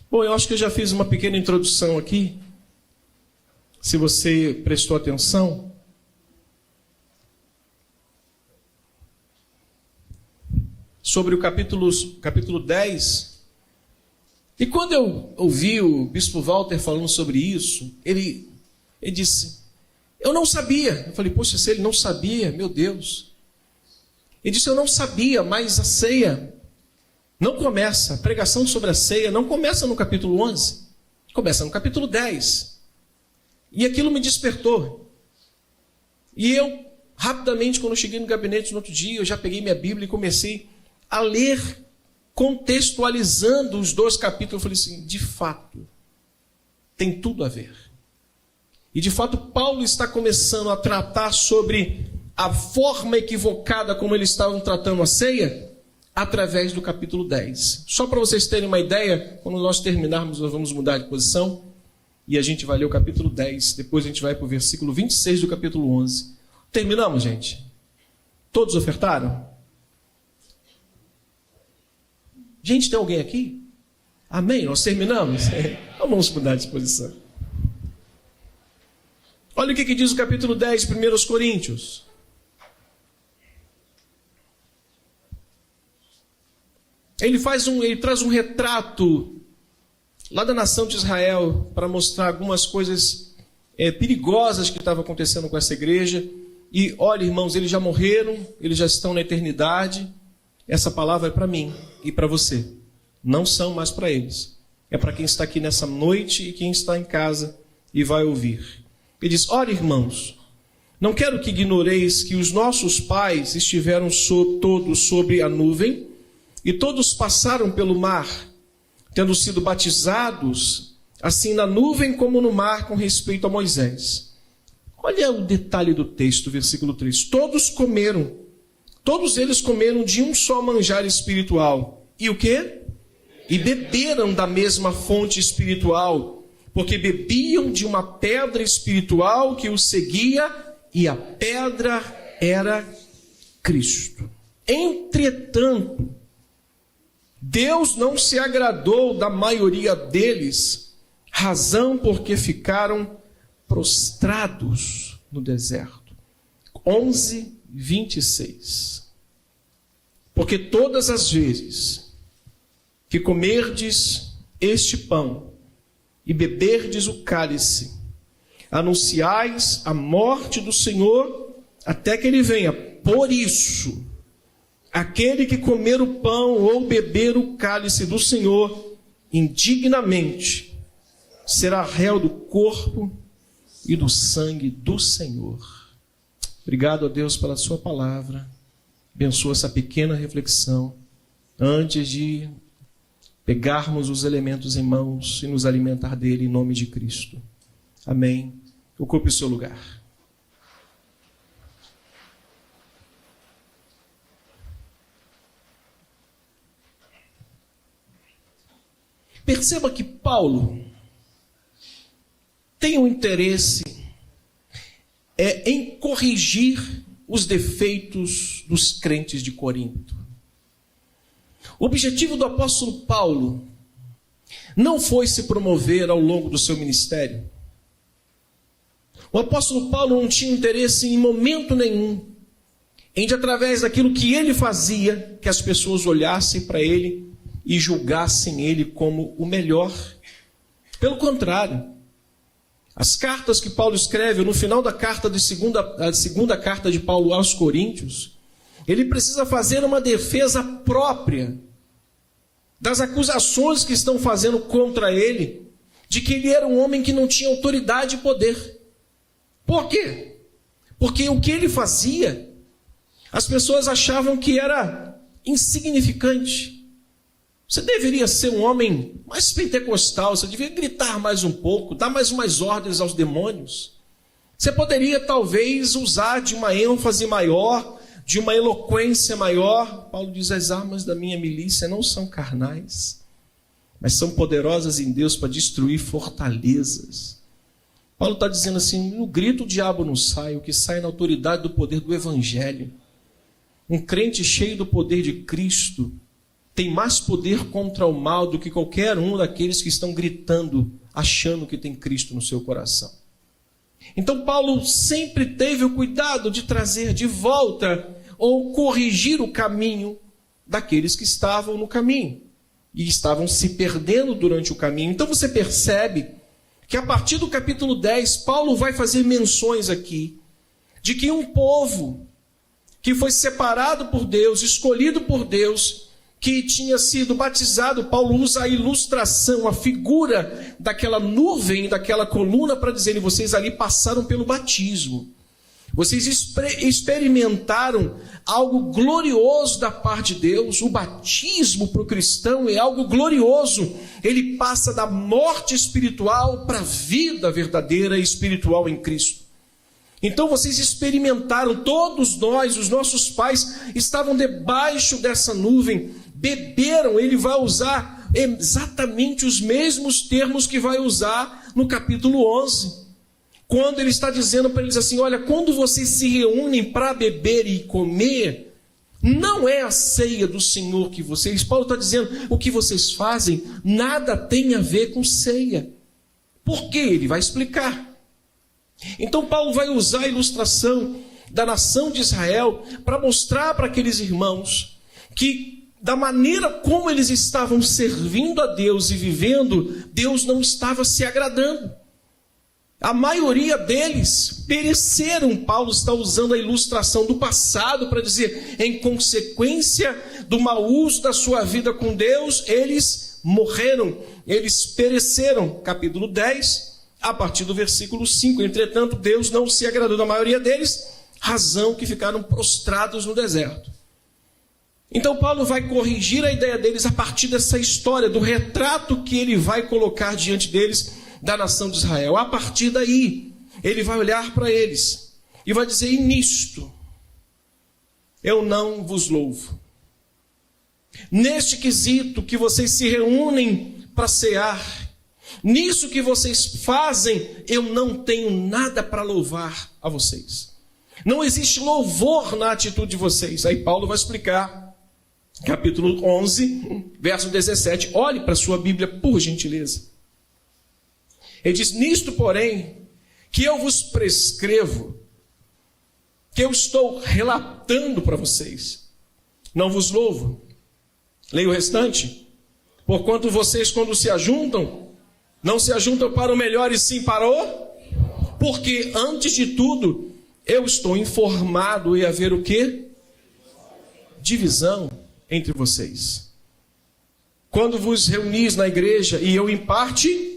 Bom, eu acho que eu já fiz uma pequena introdução aqui. Se você prestou atenção. Sobre o capítulo 10. E quando eu ouvi o bispo Walter falando sobre isso, ele disse, eu não sabia. Eu falei, poxa, se ele não sabia, meu Deus. Ele disse, eu não sabia, mas a ceia não começa, a pregação sobre a ceia não começa no capítulo 11, começa no capítulo 10. E aquilo me despertou. E eu, rapidamente, quando eu cheguei no gabinete no outro dia, eu já peguei minha Bíblia e comecei a ler, contextualizando os 2 capítulos. Eu falei assim, de fato, tem tudo a ver. E de fato, Paulo está começando a tratar sobre a forma equivocada como eles estavam tratando a ceia, através do capítulo 10. Só para vocês terem uma ideia, quando nós terminarmos, nós vamos mudar de posição, e a gente vai ler o capítulo 10, depois a gente vai para o versículo 26 do capítulo 11. Terminamos, gente? Todos ofertaram? Gente, tem alguém aqui? Amém? Nós terminamos? Então vamos mudar de posição. Olha o que diz o capítulo 10, 1 Coríntios. Ele traz um retrato lá da nação de Israel para mostrar algumas coisas perigosas que estavam acontecendo com essa igreja. E olha, irmãos, eles já morreram, eles já estão na eternidade. Essa palavra é para mim e para você. Não são mais para eles. É para quem está aqui nessa noite e quem está em casa e vai ouvir. Ele diz, olha, irmãos, não quero que ignoreis que os nossos pais estiveram todos sobre a nuvem, e todos passaram pelo mar, tendo sido batizados, assim na nuvem como no mar, com respeito a Moisés. Olha o detalhe do texto, versículo 3. Todos eles comeram de um só manjar espiritual. E o quê? E beberam da mesma fonte espiritual, porque bebiam de uma pedra espiritual que os seguia, e a pedra era Cristo. Entretanto, Deus não se agradou da maioria deles, razão porque ficaram prostrados no deserto. 11:26. Porque todas as vezes que comerdes este pão e beberdes o cálice, anunciais a morte do Senhor até que ele venha. Por isso, aquele que comer o pão ou beber o cálice do Senhor indignamente será réu do corpo e do sangue do Senhor. Obrigado a Deus pela sua palavra. Abençoa essa pequena reflexão antes de pegarmos os elementos em mãos e nos alimentar dele em nome de Cristo. Amém. Ocupe o seu lugar. Perceba que Paulo tem um interesse em corrigir os defeitos dos crentes de Corinto. O objetivo do apóstolo Paulo não foi se promover ao longo do seu ministério. O apóstolo Paulo não tinha interesse em momento nenhum em de, através daquilo que ele fazia, que as pessoas olhassem para ele e julgassem ele como o melhor. Pelo contrário, as cartas que Paulo escreve, no final da segunda carta de Paulo aos Coríntios, ele precisa fazer uma defesa própria das acusações que estão fazendo contra ele, de que ele era um homem que não tinha autoridade e poder. Por quê? Porque o que ele fazia, as pessoas achavam que era insignificante. Você deveria ser um homem mais pentecostal, você deveria gritar mais um pouco, dar mais umas ordens aos demônios. Você poderia talvez usar de uma ênfase maior, de uma eloquência maior. Paulo diz, as armas da minha milícia não são carnais, mas são poderosas em Deus para destruir fortalezas. Paulo está dizendo assim, no grito o diabo não sai, o que sai é na autoridade do poder do Evangelho. Um crente cheio do poder de Cristo, tem mais poder contra o mal do que qualquer um daqueles que estão gritando, achando que tem Cristo no seu coração. Então Paulo sempre teve o cuidado de trazer de volta ou corrigir o caminho daqueles que estavam no caminho e estavam se perdendo durante o caminho. Então você percebe que a partir do capítulo 10, Paulo vai fazer menções aqui de que um povo que foi separado por Deus, escolhido por Deus, que tinha sido batizado, Paulo usa a ilustração, a figura daquela nuvem, daquela coluna, para dizer: vocês ali passaram pelo batismo. Vocês experimentaram algo glorioso da parte de Deus. O batismo para o cristão é algo glorioso. Ele passa da morte espiritual para a vida verdadeira e espiritual em Cristo. Então vocês experimentaram, todos nós, os nossos pais, estavam debaixo dessa nuvem, beberam. Ele vai usar exatamente os mesmos termos que vai usar no capítulo 11. Quando ele está dizendo para eles assim: olha, quando vocês se reúnem para beber e comer, não é a ceia do Senhor que vocês... Paulo está dizendo, o que vocês fazem nada tem a ver com ceia. Por quê? Ele vai explicar. Então Paulo vai usar a ilustração da nação de Israel para mostrar para aqueles irmãos que, da maneira como eles estavam servindo a Deus e vivendo, Deus não estava se agradando. A maioria deles pereceram. Paulo está usando a ilustração do passado para dizer, em consequência do mau uso da sua vida com Deus, eles morreram, eles pereceram. Capítulo 10, a partir do versículo 5. Entretanto, Deus não se agradou da maioria deles, razão que ficaram prostrados no deserto. Então Paulo vai corrigir a ideia deles a partir dessa história, do retrato que ele vai colocar diante deles da nação de Israel. A partir daí, ele vai olhar para eles e vai dizer: e nisto eu não vos louvo. Neste quesito que vocês se reúnem para cear, nisso que vocês fazem, eu não tenho nada para louvar a vocês. Não existe louvor na atitude de vocês. Aí Paulo vai explicar, capítulo 11, verso 17. Olhe para a sua Bíblia, por gentileza. Ele diz: nisto, porém, que eu vos prescrevo, que eu estou relatando para vocês, não vos louvo. Leia o restante. Porquanto vocês, quando se ajuntam, não se ajuntam para o melhor e sim para o... Porque, antes de tudo, eu estou informado e haver o quê? Divisão entre vocês. Quando vos reunis na igreja, e eu em parte...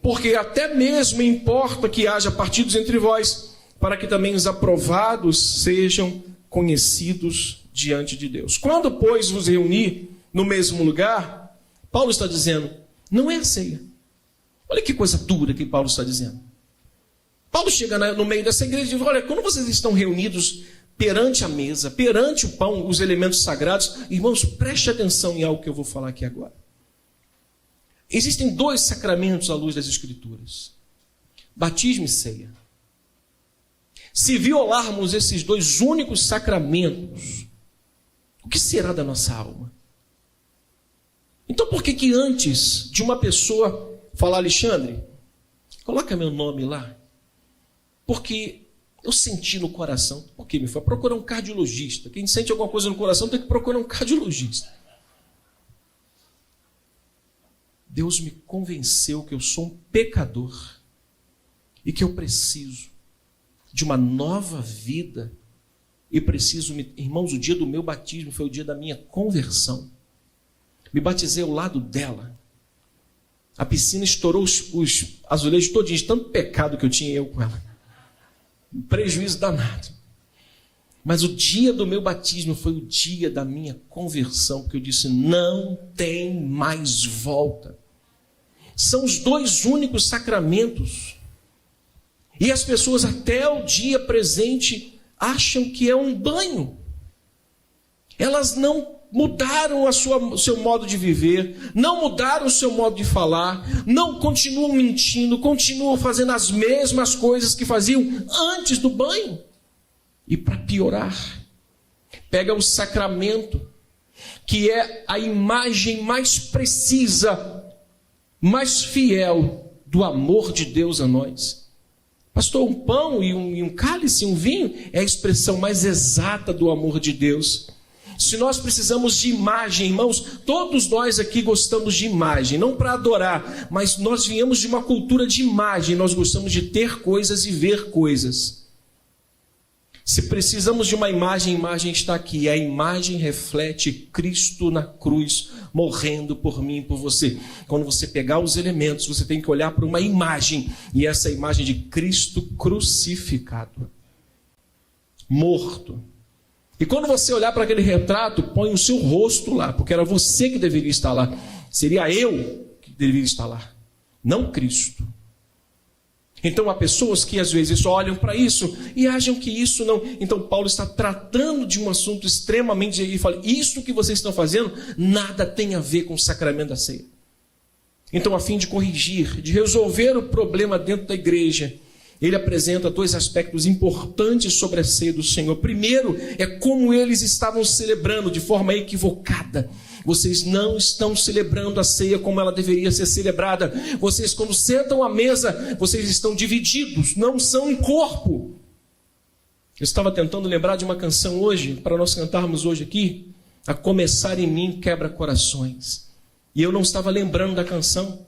Porque até mesmo importa que haja partidos entre vós, para que também os aprovados sejam conhecidos diante de Deus. Quando, pois, vos reunir no mesmo lugar, Paulo está dizendo, não é a ceia. Olha que coisa dura que Paulo está dizendo. Paulo chega no meio dessa igreja e diz: olha, quando vocês estão reunidos perante a mesa, perante o pão, os elementos sagrados, irmãos, preste atenção em algo que eu vou falar aqui agora. Existem dois sacramentos à luz das Escrituras: batismo e ceia. Se violarmos esses dois únicos sacramentos, o que será da nossa alma? Então por que antes de uma pessoa falar: Alexandre, coloca meu nome lá, porque eu senti no coração. Por que me foi? Procurar um cardiologista. Quem sente alguma coisa no coração tem que procurar um cardiologista. Deus me convenceu que eu sou um pecador e que eu preciso de uma nova vida e preciso... Irmãos, o dia do meu batismo foi o dia da minha conversão. Me batizei ao lado dela. A piscina estourou os azulejos todinhos, tanto pecado que eu tinha eu com ela. Um prejuízo danado. Mas o dia do meu batismo foi o dia da minha conversão, porque eu disse: não tem mais volta. São os dois únicos sacramentos. E as pessoas até o dia presente acham que é um banho. Elas não mudaram o seu modo de viver, não mudaram o seu modo de falar, não continuam mentindo, continuam fazendo as mesmas coisas que faziam antes do banho. E para piorar, pega o sacramento que é a imagem mais precisa, mais fiel do amor de Deus a nós. Pastor, um pão e um cálice, um vinho, é a expressão mais exata do amor de Deus. Se nós precisamos de imagem, irmãos, todos nós aqui gostamos de imagem, não para adorar, mas nós viemos de uma cultura de imagem, nós gostamos de ter coisas e ver coisas. Se precisamos de uma imagem, a imagem está aqui. A imagem reflete Cristo na cruz, morrendo por mim e por você. Quando você pegar os elementos, você tem que olhar para uma imagem, e essa imagem de Cristo crucificado, morto. E quando você olhar para aquele retrato, põe o seu rosto lá, porque era você que deveria estar lá. Seria eu que deveria estar lá, não Cristo. Então há pessoas que às vezes olham para isso e acham que isso não... Então Paulo está tratando de um assunto extremamente... Ele fala, isso que vocês estão fazendo nada tem a ver com o sacramento da ceia. Então, a fim de corrigir, de resolver o problema dentro da igreja, ele apresenta dois aspectos importantes sobre a ceia do Senhor. Primeiro é como eles estavam celebrando de forma equivocada. Vocês não estão celebrando a ceia como ela deveria ser celebrada. Vocês, quando sentam à mesa, vocês estão divididos, não são um corpo. Eu estava tentando lembrar de uma canção hoje, para nós cantarmos hoje aqui, A Começar em Mim Quebra Corações. E eu não estava lembrando da canção.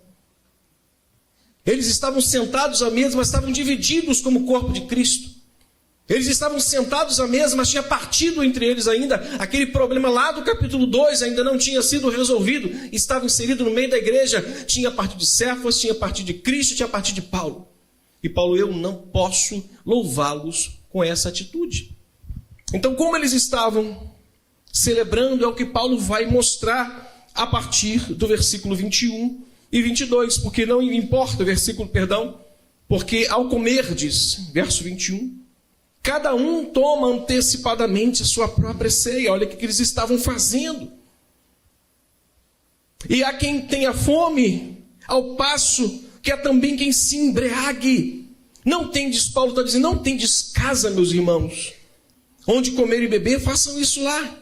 Eles estavam sentados à mesa, mas estavam divididos como corpo de Cristo. Eles estavam sentados à mesa, mas tinha partido entre eles ainda. Aquele problema lá do capítulo 2 ainda não tinha sido resolvido. Estava inserido no meio da igreja. Tinha a parte de Cefas, tinha a parte de Cristo, tinha a parte de Paulo. E Paulo, eu não posso louvá-los com essa atitude. Então, como eles estavam celebrando, é o que Paulo vai mostrar a partir do versículo 21 e 22. Porque não importa o versículo, porque ao comerdes, verso 21... cada um toma antecipadamente a sua própria ceia. Olha o que eles estavam fazendo. E há quem tenha fome, ao passo que há também quem se embriague. Não tendes, Paulo está dizendo, não tendes casa, meus irmãos, onde comer e beber, façam isso lá.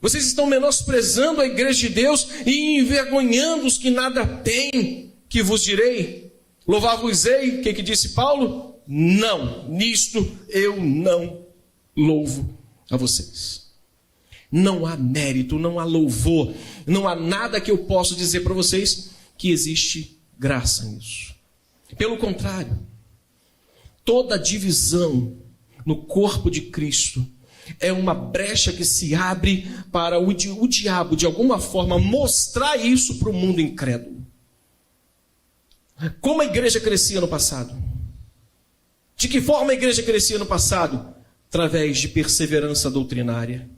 Vocês estão menosprezando a igreja de Deus e envergonhando os que nada têm, que vos direi. Louvar-vos-ei, o que disse Paulo? Não, nisto eu não louvo a vocês. Não há mérito, não há louvor, não há nada que eu possa dizer para vocês que existe graça nisso. Pelo contrário, toda divisão no corpo de Cristo é uma brecha que se abre para o diabo, de alguma forma, mostrar isso para o mundo incrédulo. Como a igreja crescia no passado? De que forma a igreja crescia no passado? Através de perseverança doutrinária.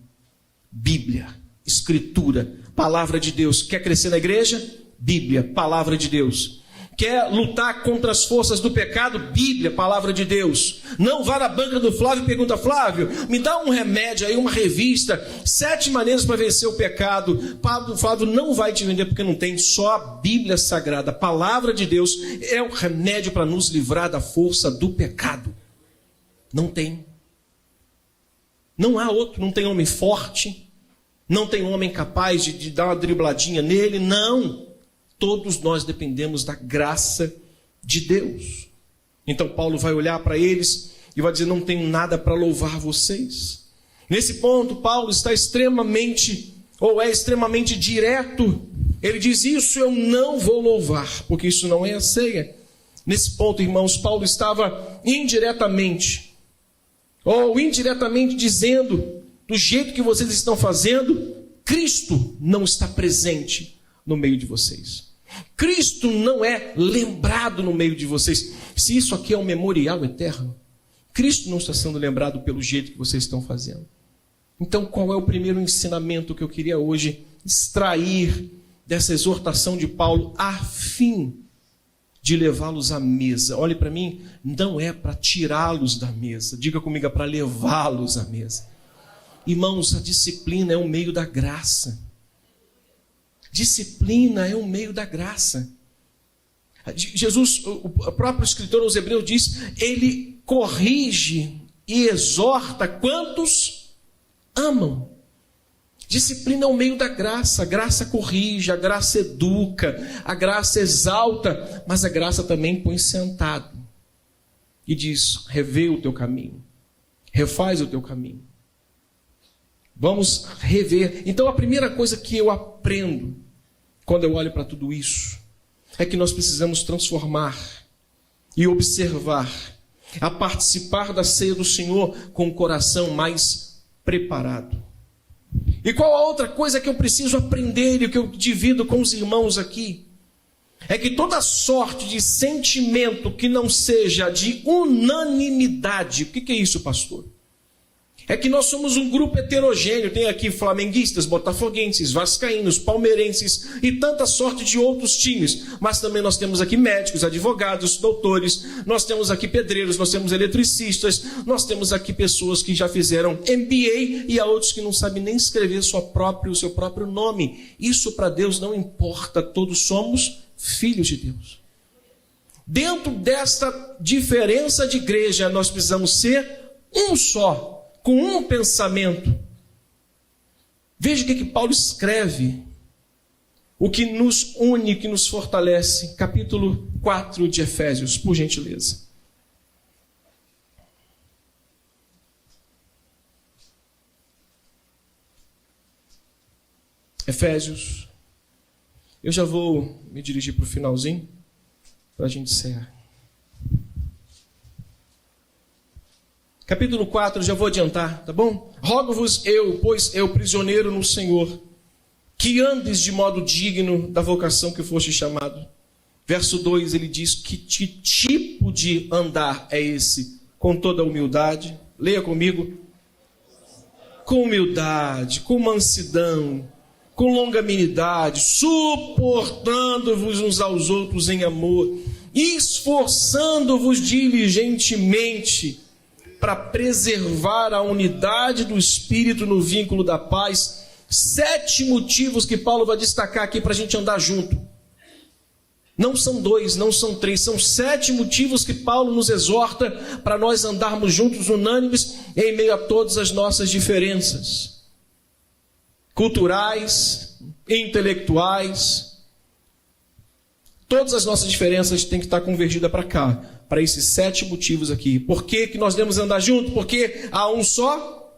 Bíblia, Escritura, Palavra de Deus. Quer crescer na igreja? Bíblia, Palavra de Deus. Quer lutar contra as forças do pecado? Bíblia, Palavra de Deus. Não vá na banca do Flávio e pergunta, Flávio, me dá um remédio aí, uma revista, 7 maneiras para vencer o pecado. Flávio não vai te vender porque não tem, só a Bíblia Sagrada, a Palavra de Deus é o remédio para nos livrar da força do pecado. Não tem. Não há outro, não tem homem forte, não tem homem capaz de dar uma dribladinha nele, não. Todos nós dependemos da graça de Deus. Então Paulo vai olhar para eles e vai dizer, não tenho nada para louvar vocês. Nesse ponto, Paulo está extremamente direto. Ele diz, isso eu não vou louvar, porque isso não é a ceia. Nesse ponto, irmãos, Paulo estava indiretamente dizendo, do jeito que vocês estão fazendo, Cristo não está presente no meio de vocês. Cristo não é lembrado no meio de vocês. Se isso aqui é um memorial eterno, Cristo não está sendo lembrado pelo jeito que vocês estão fazendo. Então, qual é o primeiro ensinamento que eu queria hoje extrair dessa exortação de Paulo, a fim de levá-los à mesa? Olhe para mim, não é para tirá-los da mesa. Diga comigo, é para levá-los à mesa. Irmãos, a disciplina é o meio da graça. Disciplina é um meio da graça. Jesus, o próprio escritor aos Hebreus diz, ele corrige e exorta quantos amam. Disciplina é o meio da graça. A graça corrige, a graça educa, a graça exalta, mas a graça também põe sentado e diz: revê o teu caminho, refaz o teu caminho. Vamos rever. Então a primeira coisa que eu aprendo quando eu olho para tudo isso é que nós precisamos transformar e observar, a participar da ceia do Senhor com o coração mais preparado. E qual a outra coisa que eu preciso aprender e que eu divido com os irmãos aqui? É que toda sorte de sentimento que não seja de unanimidade. O que é isso, pastor? É que nós somos um grupo heterogêneo. Tem aqui flamenguistas, botafoguenses, vascaínos, palmeirenses e tanta sorte de outros times. Mas também nós temos aqui médicos, advogados, doutores. Nós temos aqui pedreiros, nós temos eletricistas. Nós temos aqui pessoas que já fizeram MBA e há outros que não sabem nem escrever o seu próprio nome. Isso para Deus não importa. Todos somos filhos de Deus. Dentro desta diferença de igreja, nós precisamos ser um só, com um pensamento. Veja o que Paulo escreve, o que nos une, que nos fortalece. Capítulo 4 de Efésios, por gentileza. Efésios. Eu já vou me dirigir para o finalzinho, para a gente encerrar. Capítulo 4, já vou adiantar, tá bom? Rogo-vos eu, pois eu, prisioneiro no Senhor, que andes de modo digno da vocação que foste chamado. Verso 2, ele diz: que tipo de andar é esse? Com toda humildade. Leia comigo. Com humildade, com mansidão, com longanimidade, suportando-vos uns aos outros em amor, esforçando-vos diligentemente para preservar a unidade do Espírito no vínculo da paz. 7 motivos que Paulo vai destacar aqui para a gente andar junto. Não são 2, não são 3, são 7 motivos que Paulo nos exorta para nós andarmos juntos, unânimes, em meio a todas as nossas diferenças culturais, intelectuais. Todas as nossas diferenças têm que estar convergidas para cá, para esses 7 motivos aqui. Por que nós devemos andar juntos? Porque há um só,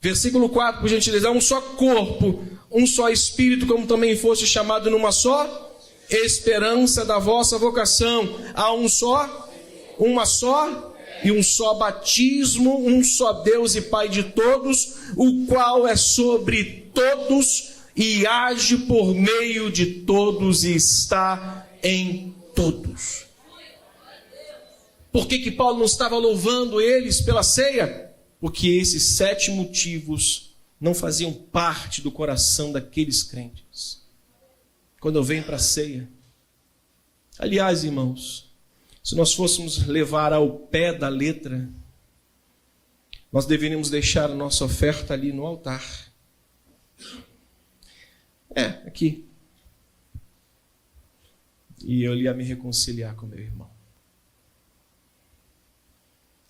versículo 4, por gentileza, há um só corpo, um só Espírito, como também foste chamado numa só esperança da vossa vocação. Há um só, uma só e um só batismo, um só Deus e Pai de todos, o qual é sobre todos e age por meio de todos e está em todos. Por que Paulo não estava louvando eles pela ceia? Porque esses 7 motivos não faziam parte do coração daqueles crentes. Quando eu venho para a ceia, aliás, irmãos, se nós fôssemos levar ao pé da letra, nós deveríamos deixar a nossa oferta ali no altar. Aqui. E eu ia me reconciliar com meu irmão.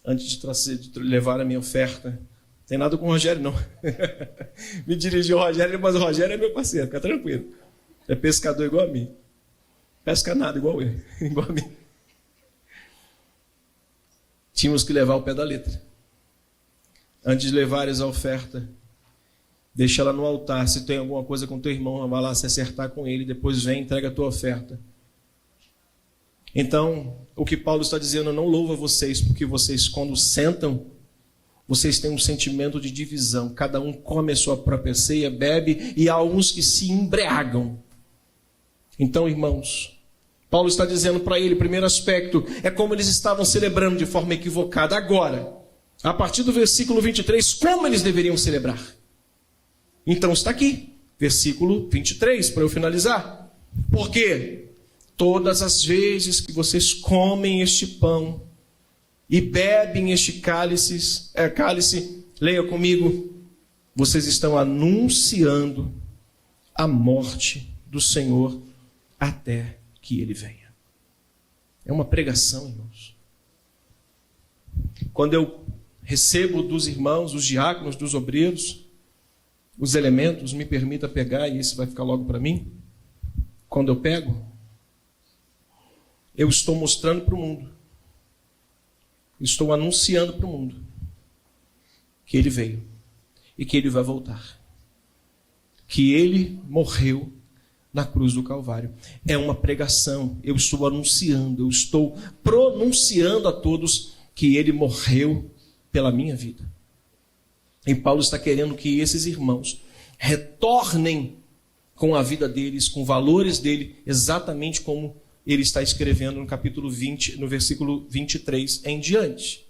Antes de levar a minha oferta, não tem nada com o Rogério, não. Me dirigi ao Rogério, mas o Rogério é meu parceiro, fica tranquilo. É pescador igual a mim. Pesca nada igual ele, igual a mim. Tínhamos que levar o pé da letra. Antes de levares a oferta, deixa ela no altar. Se tem alguma coisa com teu irmão, vai lá se acertar com ele, depois vem e entrega a tua oferta. Então, o que Paulo está dizendo, não louva vocês, porque vocês, quando sentam, vocês têm um sentimento de divisão. Cada um come a sua própria ceia, bebe, e há uns que se embriagam. Então, irmãos, Paulo está dizendo para ele, primeiro aspecto, é como eles estavam celebrando de forma equivocada. Agora, a partir do versículo 23, como eles deveriam celebrar? Então está aqui, versículo 23, para eu finalizar. Porque todas as vezes que vocês comem este pão e bebem este cálice, leia comigo, vocês estão anunciando a morte do Senhor até que Ele venha. É uma pregação, irmãos. Quando eu recebo dos irmãos, dos diáconos, dos obreiros, os elementos, me permita pegar, e esse vai ficar logo para mim. Quando eu pego, eu estou mostrando para o mundo, estou anunciando para o mundo que ele veio e que ele vai voltar, que ele morreu na cruz do Calvário. É uma pregação, eu estou anunciando, eu estou pronunciando a todos que ele morreu pela minha vida. E Paulo está querendo que esses irmãos retornem com a vida deles, com valores dele, exatamente como ele está escrevendo no capítulo 20, no versículo 23 em diante.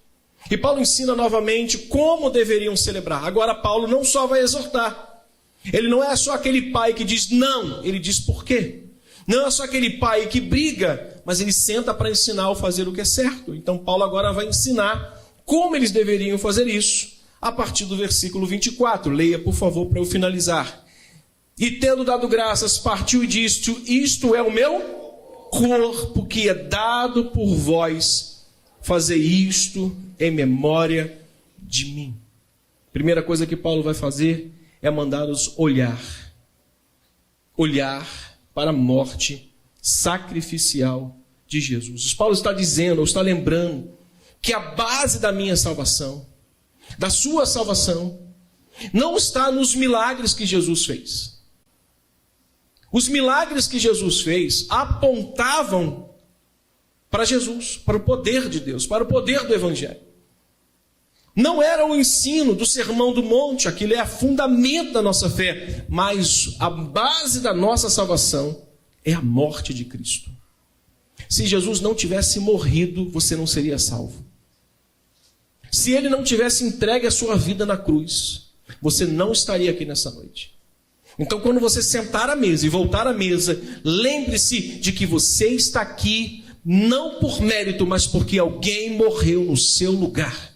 E Paulo ensina novamente como deveriam celebrar. Agora Paulo não só vai exortar, ele não é só aquele pai que diz não, ele diz por quê. Não é só aquele pai que briga, mas ele senta para ensinar ou fazer o que é certo. Então Paulo agora vai ensinar como eles deveriam fazer isso, a partir do versículo 24. Leia, por favor, para eu finalizar. E tendo dado graças, partiu e disse: isto é o meu corpo que é dado por vós, fazei isto em memória de mim. Primeira coisa que Paulo vai fazer é mandar-nos olhar para a morte sacrificial de Jesus. Paulo está dizendo, ou está lembrando, que a base da minha salvação, da sua salvação, não está nos milagres que Jesus fez. Os milagres que Jesus fez apontavam para Jesus, para o poder de Deus, para o poder do Evangelho. Não era o ensino do Sermão do Monte, aquilo é o fundamento da nossa fé, mas a base da nossa salvação é a morte de Cristo. Se Jesus não tivesse morrido, você não seria salvo. Se ele não tivesse entregue a sua vida na cruz, você não estaria aqui nessa noite. Então, quando você sentar à mesa e voltar à mesa, lembre-se de que você está aqui não por mérito, mas porque alguém morreu no seu lugar.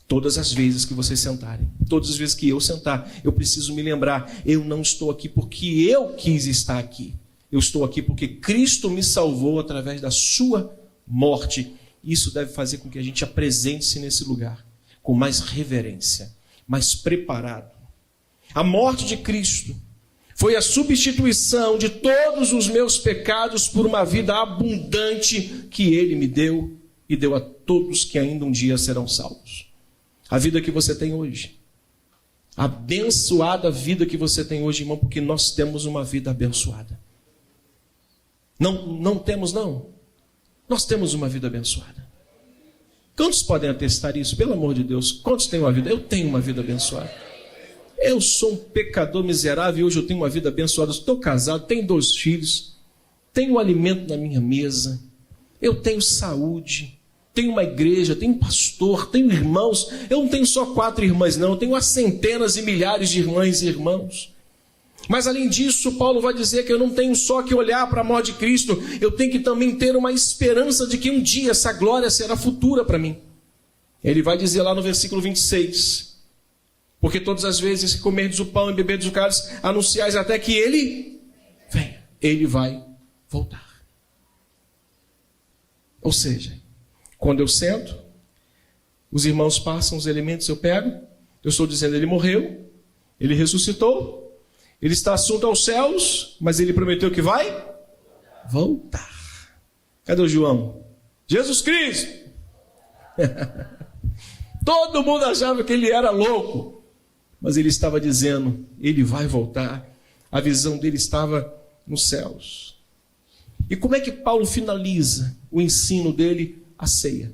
Todas as vezes que vocês sentarem, todas as vezes que eu sentar, eu preciso me lembrar, eu não estou aqui porque eu quis estar aqui. Eu estou aqui porque Cristo me salvou através da sua morte. Isso deve fazer com que a gente apresente-se nesse lugar com mais reverência, mais preparado. A morte de Cristo foi a substituição de todos os meus pecados por uma vida abundante que Ele me deu e deu a todos que ainda um dia serão salvos. A vida que você tem hoje, a abençoada vida que você tem hoje, irmão, porque nós temos uma vida abençoada. Não temos, não. Nós temos uma vida abençoada. Quantos podem atestar isso? Pelo amor de Deus, quantos têm uma vida? Eu tenho uma vida abençoada. Eu sou um pecador miserável e hoje eu tenho uma vida abençoada. Estou casado, tenho 2 filhos, tenho alimento na minha mesa, eu tenho saúde, tenho uma igreja, tenho um pastor, tenho irmãos. Eu não tenho só 4 irmãs, não. Eu tenho as centenas e milhares de irmãs e irmãos. Mas além disso, Paulo vai dizer que eu não tenho só que olhar para a morte de Cristo, eu tenho que também ter uma esperança de que um dia essa glória será futura para mim. Ele vai dizer lá no versículo 26, porque todas as vezes que comerdes o pão e beberdes o cálice, anunciais até que ele venha. Ele vai voltar. Ou seja, quando eu sento, os irmãos passam os elementos, eu pego, eu estou dizendo, ele morreu, ele ressuscitou, ele está assunto aos céus, mas ele prometeu que vai voltar. Cadê o João? Jesus Cristo! Todo mundo achava que ele era louco, mas ele estava dizendo, ele vai voltar. A visão dele estava nos céus. E como é que Paulo finaliza o ensino dele? A ceia.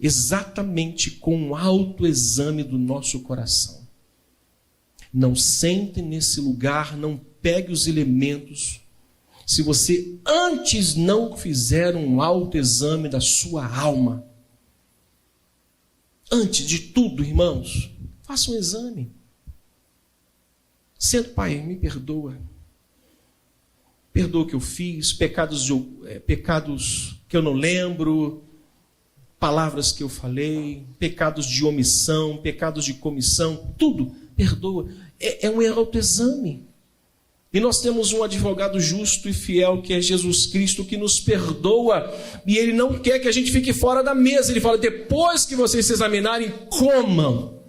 Exatamente com um autoexame do nosso coração. Não sente nesse lugar, não pegue os elementos, se você antes não fizer um autoexame da sua alma. Antes de tudo, irmãos, faça um exame. Sendo, Pai, me perdoa. Perdoa o que eu fiz, pecados que eu não lembro, palavras que eu falei, pecados de omissão, pecados de comissão, tudo, perdoa. É um autoexame. E nós temos um advogado justo e fiel, que é Jesus Cristo, que nos perdoa. E Ele não quer que a gente fique fora da mesa. Ele fala, depois que vocês se examinarem, comam.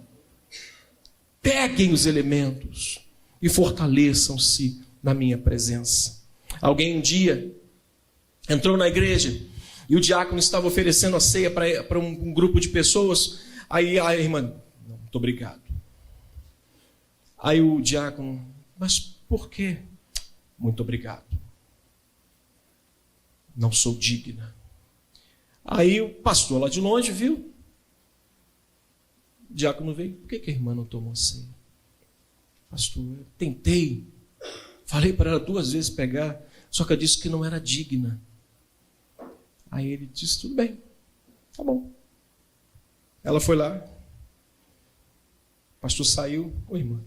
Peguem os elementos e fortaleçam-se na minha presença. Alguém um dia entrou na igreja e o diácono estava oferecendo a ceia para um grupo de pessoas. Aí a irmã, não, muito obrigado. Aí o diácono, mas por quê? Muito obrigado. Não sou digna. Aí o pastor lá de longe viu. O diácono veio, por que a irmã não tomou ceia? Pastor, eu tentei. Falei para ela 2 vezes pegar, só que ela disse que não era digna. Aí ele disse, tudo bem, tá bom. Ela foi lá. O pastor saiu. Ô irmã,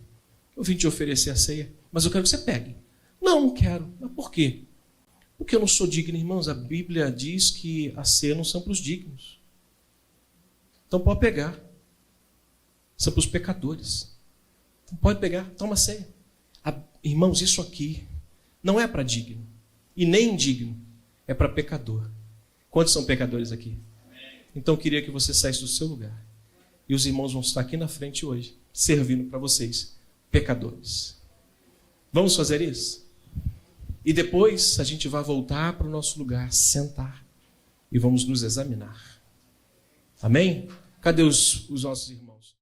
eu vim te oferecer a ceia, mas eu quero que você pegue. Não quero. Mas por quê? Porque eu não sou digno, irmãos. A Bíblia diz que a ceia não são para os dignos. Então pode pegar. São para os pecadores. Então pode pegar, toma a ceia. Irmãos, isso aqui não é para digno. E nem indigno. É para pecador. Quantos são pecadores aqui? Então eu queria que você saísse do seu lugar. E os irmãos vão estar aqui na frente hoje, servindo para vocês, pecadores. Vamos fazer isso? E depois a gente vai voltar para o nosso lugar, sentar. E vamos nos examinar. Amém? Cadê os nossos irmãos?